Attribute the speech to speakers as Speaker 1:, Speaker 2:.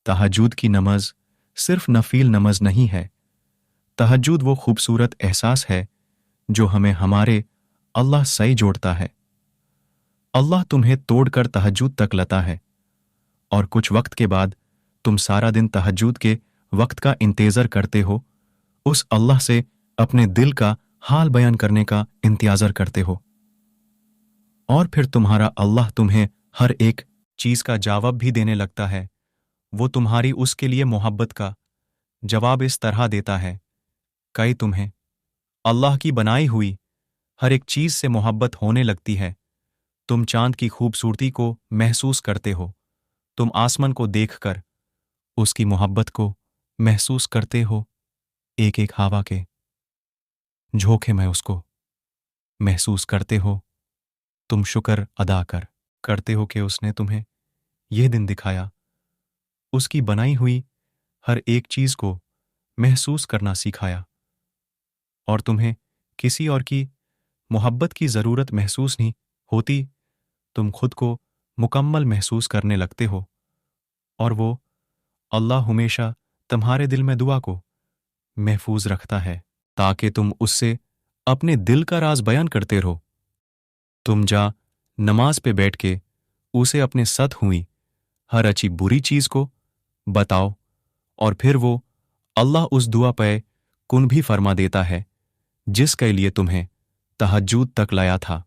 Speaker 1: तहज्जुद की नमाज सिर्फ नफील नमाज नहीं है। तहज्जुद वो खूबसूरत एहसास है जो हमें हमारे अल्लाह से जोड़ता है। अल्लाह तुम्हें तोड़कर तहज्जुद तक लाता है और कुछ वक्त के बाद तुम सारा दिन तहज्जुद के वक्त का इंतज़ार करते हो, उस अल्लाह से अपने दिल का हाल बयान करने का इंतज़ार करते हो। और फिर तुम्हारा अल्लाह तुम्हें हर एक चीज़ का जवाब भी देने लगता है। वो तुम्हारी उसके लिए मोहब्बत का जवाब इस तरह देता है कि तुम्हें अल्लाह की बनाई हुई हर एक चीज़ से मोहब्बत होने लगती है। तुम चांद की खूबसूरती को महसूस करते हो, तुम आसमान को देखकर उसकी मोहब्बत को महसूस करते हो, एक एक हवा के झोंके में उसको महसूस करते हो। तुम शुक्र अदा करते हो कि उसने तुम्हें यह दिन दिखाया, उसकी बनाई हुई हर एक चीज़ को महसूस करना सिखाया और तुम्हें किसी और की मोहब्बत की ज़रूरत महसूस नहीं होती। तुम खुद को मुकम्मल महसूस करने लगते हो और वो अल्लाह हमेशा तुम्हारे दिल में दुआ को महफूज रखता है ताकि तुम उससे अपने दिल का राज बयान करते रहो। तुम जा नमाज पे बैठ के उसे अपने साथ हुई हर अच्छी बुरी चीज़ को बताओ और फिर वो अल्लाह उस दुआ पे कुन भी फरमा देता है जिसके लिए तुम्हें तहज्जुद तक लाया था।